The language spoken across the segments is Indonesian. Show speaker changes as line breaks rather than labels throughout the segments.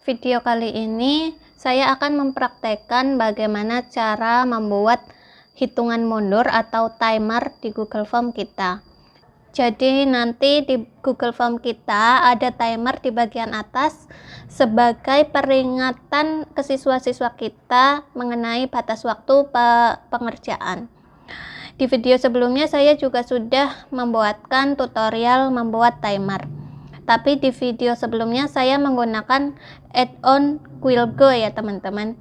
Video kali ini saya akan mempraktekkan bagaimana cara membuat hitungan mundur atau timer di Google Form kita. Jadi nanti di Google Form kita ada timer di bagian atas sebagai peringatan ke siswa-siswa kita mengenai batas waktu pengerjaan. Di video sebelumnya saya juga sudah membuatkan tutorial membuat timer. Tapi di video sebelumnya saya menggunakan add-on Quillgo ya teman-teman.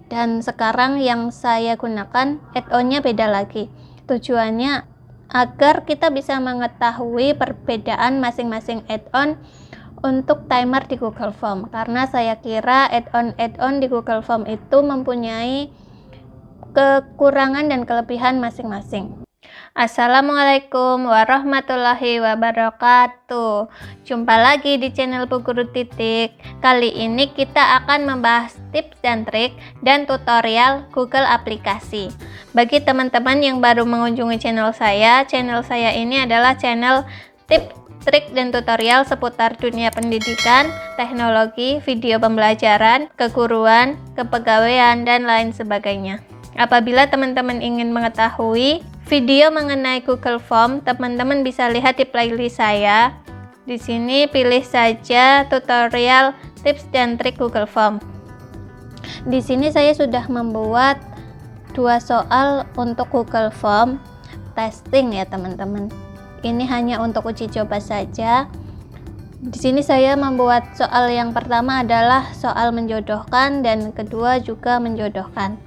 Dan sekarang yang saya gunakan add-onnya beda lagi. Tujuannya agar kita bisa mengetahui perbedaan masing-masing add-on untuk timer di Google Form. Karena saya kira add-on di Google Form itu mempunyai kekurangan dan kelebihan masing-masing. Assalamualaikum warahmatullahi wabarakatuh. Jumpa lagi di channel Bu Guru Titik. Kali ini kita akan membahas tips dan trik dan tutorial Google aplikasi. Bagi teman-teman yang baru mengunjungi channel saya ini adalah channel tips, trik dan tutorial seputar dunia pendidikan, teknologi, video pembelajaran, keguruan, kepegawaian, dan lain sebagainya. Apabila teman-teman ingin mengetahui video mengenai Google Form, teman-teman bisa lihat di playlist saya. Di sini pilih saja tutorial tips dan trik Google Form. Di sini saya sudah membuat 2 soal untuk Google Form testing ya teman-teman. Ini hanya untuk uji coba saja. Di sini saya membuat soal yang pertama adalah soal menjodohkan dan kedua juga menjodohkan.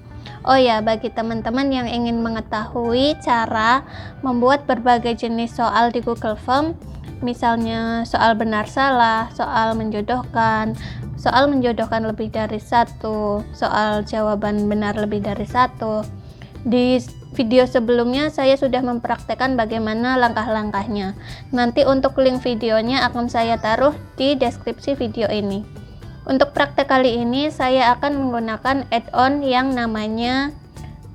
Oh ya, bagi teman-teman yang ingin mengetahui cara membuat berbagai jenis soal di Google Form, misalnya soal benar salah, soal menjodohkan lebih dari 1, soal jawaban benar lebih dari 1. Di video sebelumnya saya sudah mempraktekkan bagaimana langkah-langkahnya. Nanti untuk link videonya akan saya taruh di deskripsi video ini. Untuk praktek kali ini saya akan menggunakan add-on yang namanya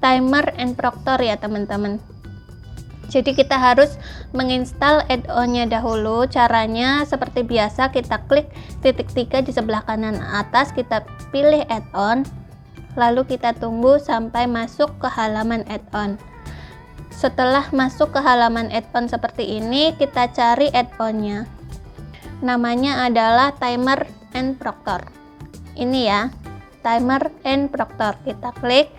Timer and Proctor ya teman-teman. Jadi kita harus menginstal add-onnya dahulu. Caranya seperti biasa, kita klik titik 3 di sebelah kanan atas, kita pilih add-on, lalu kita tunggu sampai masuk ke halaman add-on. Setelah masuk ke halaman add-on seperti ini, kita cari add-onnya. Namanya adalah Timer and Proctor. Ini ya, Timer and Proctor. Kita klik,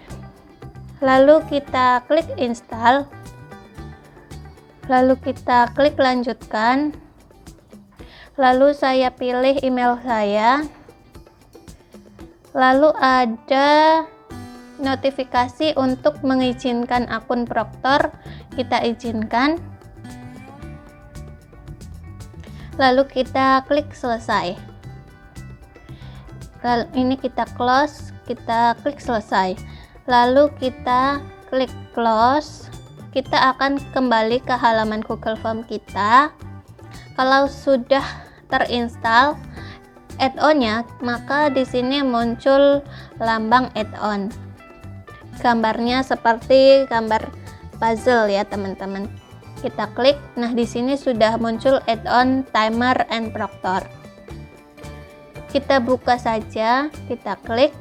lalu kita klik install, lalu kita klik lanjutkan, lalu saya pilih email saya, lalu ada notifikasi untuk mengizinkan akun Proctor, kita izinkan, lalu kita klik selesai. Lalu ini kita close, kita klik selesai, lalu kita klik close. Kita akan kembali ke halaman Google Form kita. Kalau sudah terinstall add-onnya, maka di sini muncul lambang add-on. Gambarnya seperti gambar puzzle ya teman-teman. Kita klik, nah di sini sudah muncul add-on Timer and Proctor. Kita buka saja, kita klik.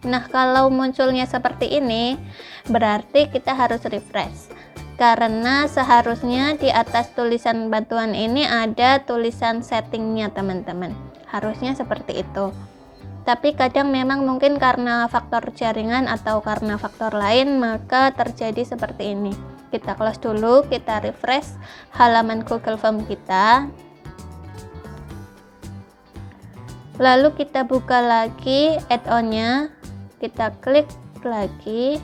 Nah, kalau munculnya seperti ini, berarti kita harus refresh. Karena seharusnya di atas tulisan bantuan ini ada tulisan settingnya teman-teman. Harusnya seperti itu. Tapi kadang memang mungkin karena faktor jaringan atau karena faktor lain, maka terjadi seperti ini. Kita close dulu, kita refresh halaman Google Form kita. Lalu kita buka lagi add-onnya, kita klik lagi.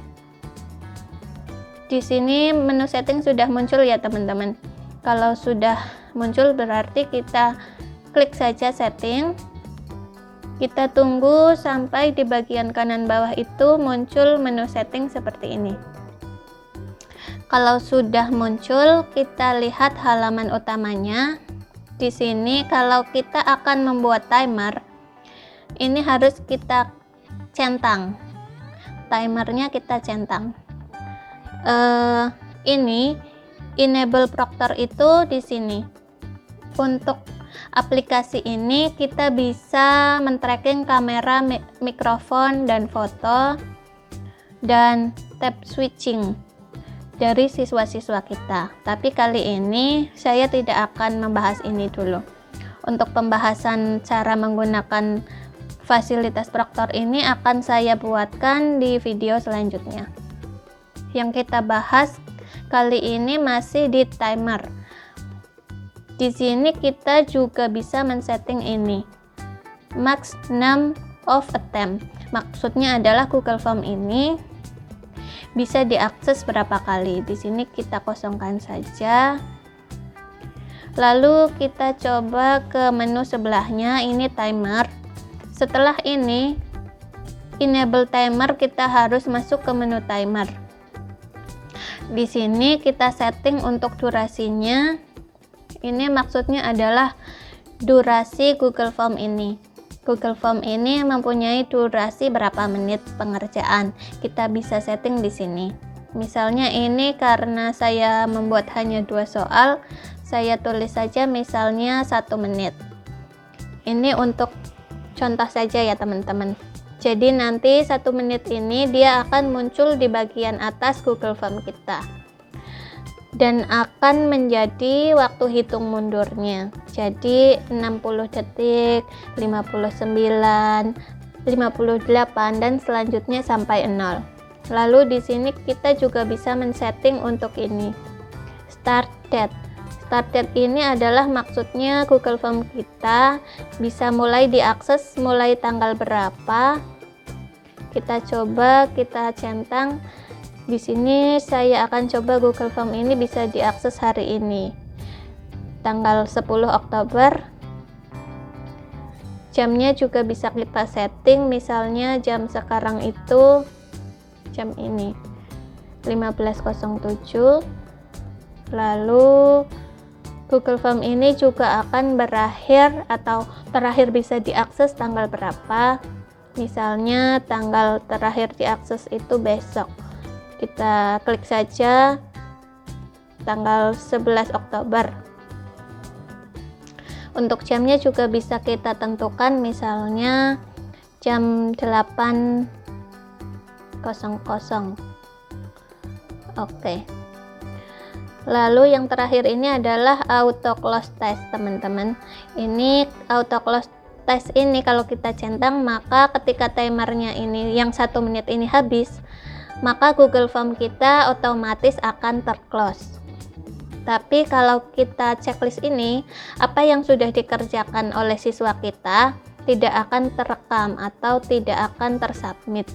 Di sini menu setting sudah muncul ya teman-teman. Kalau sudah muncul berarti kita klik saja setting. Kita tunggu sampai di bagian kanan bawah itu muncul menu setting seperti ini. Kalau sudah muncul, kita lihat halaman utamanya. Di sini kalau kita akan membuat timer, ini harus kita centang. Timernya kita centang. Ini enable Proctor itu di sini. Untuk aplikasi ini kita bisa men-tracking kamera, mikrofon, dan foto, dan tab switching dari siswa-siswa kita. Tapi kali ini saya tidak akan membahas ini dulu. Untuk pembahasan cara menggunakan fasilitas Proctor ini akan saya buatkan di video selanjutnya. Yang kita bahas kali ini masih di timer. Di sini kita juga bisa men-setting ini, max 6 of attempt. Maksudnya adalah Google Form ini bisa diakses berapa kali. Di sini kita kosongkan saja. Lalu kita coba ke menu sebelahnya, ini timer. Setelah ini enable timer, kita harus masuk ke menu timer. Di sini kita setting untuk durasinya. Ini maksudnya adalah durasi Google Form ini. Google Form ini mempunyai durasi berapa menit pengerjaan. Kita bisa setting di sini. Misalnya ini karena saya membuat hanya 2 soal, saya tulis saja misalnya 1 menit. Ini untuk contoh saja ya teman-teman. Jadi nanti 1 menit ini dia akan muncul di bagian atas Google Form kita. Dan akan menjadi waktu hitung mundurnya. Jadi 60 detik, 59, 58 dan selanjutnya sampai 0. Lalu di sini kita juga bisa men-setting untuk ini. Start date. Start date ini adalah maksudnya Google Form kita bisa mulai diakses mulai tanggal berapa. Kita coba kita centang. Di sini saya akan coba Google Form ini bisa diakses hari ini, tanggal 10 Oktober. Jamnya juga bisa kita setting, misalnya jam sekarang itu jam ini 15.07. Lalu Google Form ini juga akan berakhir atau terakhir bisa diakses tanggal berapa. Misalnya tanggal terakhir diakses itu besok. Kita klik saja tanggal 11 Oktober. Untuk jamnya juga bisa kita tentukan, misalnya jam 8.00. Oke. Lalu yang terakhir ini adalah auto close test, teman-teman. Ini auto close test ini kalau kita centang, maka ketika timernya ini yang 1 menit ini habis, maka Google Form kita otomatis akan terclose. Tapi kalau kita checklist ini, apa yang sudah dikerjakan oleh siswa kita tidak akan terekam atau tidak akan tersubmit.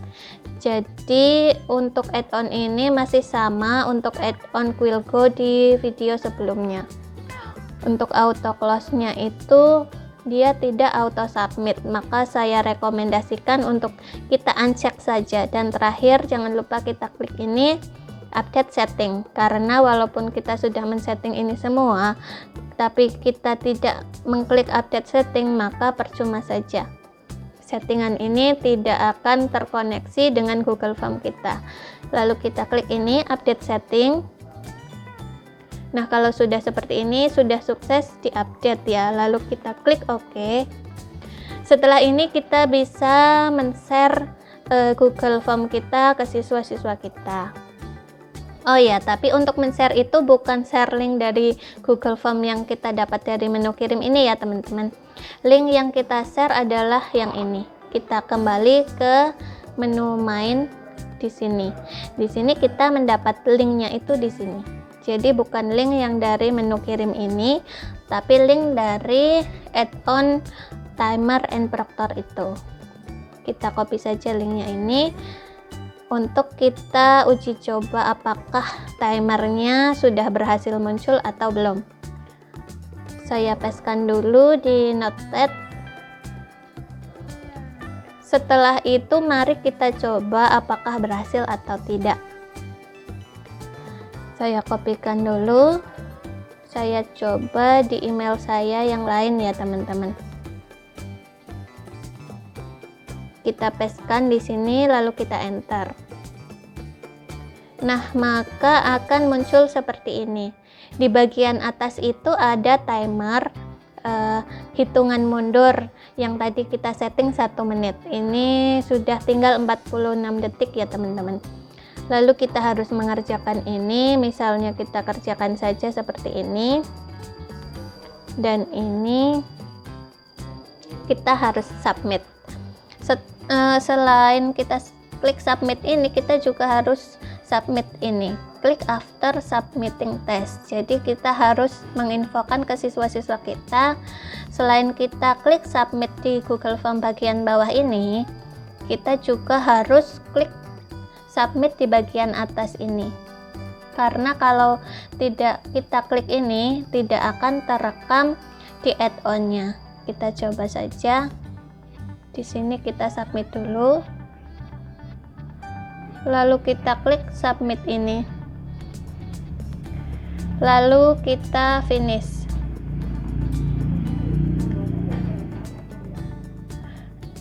Jadi untuk add-on ini masih sama untuk add-on Quillgo di video sebelumnya. Untuk auto close-nya itu dia tidak auto submit, maka saya rekomendasikan untuk kita uncheck saja. Dan terakhir jangan lupa kita klik ini update setting, karena walaupun kita sudah men-setting ini semua tapi kita tidak mengklik update setting, maka percuma saja. Settingan ini tidak akan terkoneksi dengan Google Form kita. Lalu kita klik ini update setting. Nah, kalau sudah seperti ini, sudah sukses diupdate ya. Lalu kita klik OK. Setelah ini kita bisa men-share Google Form kita ke siswa-siswa kita. Oh ya, tapi untuk men-share itu bukan share link dari Google Form yang kita dapat dari menu kirim ini ya teman-teman. Link yang kita share adalah yang ini. Kita kembali ke menu main di sini. Di sini kita mendapat linknya itu di sini. Jadi bukan link yang dari menu kirim ini, tapi link dari add-on timer and Proctor itu. Kita copy saja linknya ini untuk kita uji coba apakah timernya sudah berhasil muncul atau belum. Saya pastekan dulu di notepad. Setelah itu mari kita coba apakah berhasil atau tidak. Saya kopikan dulu, saya coba di email saya yang lain ya teman-teman. Kita pastekan di sini lalu kita enter. Nah, maka akan muncul seperti ini. Di bagian atas itu ada timer, hitungan mundur yang tadi kita setting 1 menit. Ini sudah tinggal 46 detik ya teman-teman. Lalu kita harus mengerjakan ini, misalnya kita kerjakan saja seperti ini, dan ini kita harus submit. Selain kita klik submit ini, kita juga harus submit ini, klik after submitting test. Jadi kita harus menginfokan ke siswa-siswa kita, selain kita klik submit di Google Form bagian bawah ini, kita juga harus klik submit di bagian atas ini, karena kalau tidak kita klik ini tidak akan terekam di add-on-nya. Kita coba saja. Di sini kita submit dulu, lalu kita klik submit ini, lalu kita finish.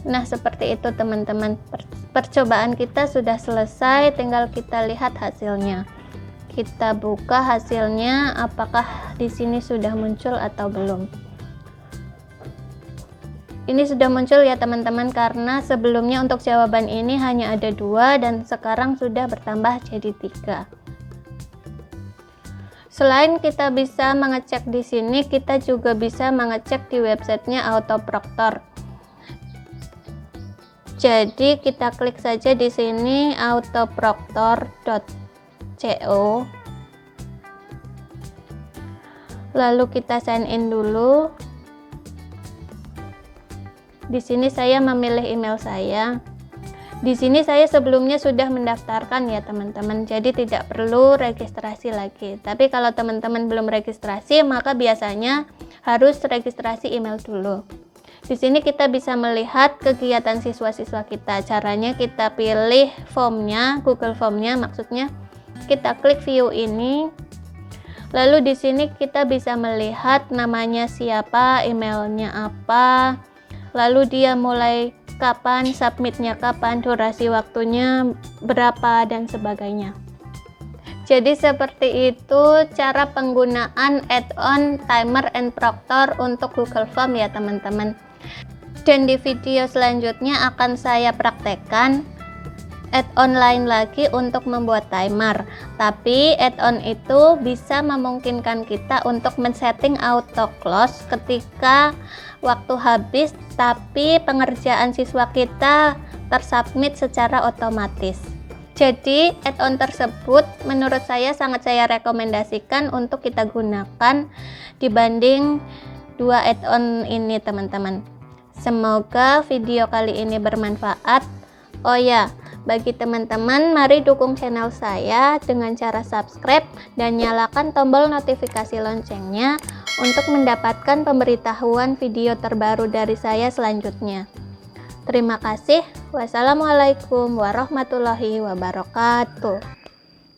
Nah, seperti itu teman-teman. Percobaan kita sudah selesai, tinggal kita lihat hasilnya. Kita buka hasilnya, apakah di sini sudah muncul atau belum. Ini sudah muncul ya teman-teman, karena sebelumnya untuk jawaban ini hanya ada 2 dan sekarang sudah bertambah jadi 3. Selain kita bisa mengecek di sini, kita juga bisa mengecek di websitenya Autoproctor. Jadi kita klik saja di sini autoproctor.co. Lalu kita sign in dulu. Di sini saya memilih email saya. Di sini saya sebelumnya sudah mendaftarkan ya teman-teman, jadi tidak perlu registrasi lagi. Tapi kalau teman-teman belum registrasi, maka biasanya harus registrasi email dulu. Di sini kita bisa melihat kegiatan siswa-siswa kita. Caranya kita pilih formnya, Google Formnya maksudnya. Kita klik view ini. Lalu di sini kita bisa melihat namanya siapa, emailnya apa, lalu dia mulai kapan, submitnya kapan, durasi waktunya berapa, dan sebagainya. Jadi seperti itu cara penggunaan add-on Timer and Proctor untuk Google Form ya teman-teman. Dan di video selanjutnya akan saya praktekkan add-on lain lagi untuk membuat timer. Tapi add-on itu bisa memungkinkan kita untuk men-setting auto close ketika waktu habis, tapi pengerjaan siswa kita tersubmit secara otomatis. Jadi add-on tersebut menurut saya sangat saya rekomendasikan untuk kita gunakan dibanding 2 add-on ini teman-teman. Semoga video kali ini bermanfaat. Oh ya, bagi teman-teman, mari dukung channel saya dengan cara subscribe dan nyalakan tombol notifikasi loncengnya untuk mendapatkan pemberitahuan video terbaru dari saya selanjutnya. Terima kasih. Wassalamualaikum warahmatullahi wabarakatuh.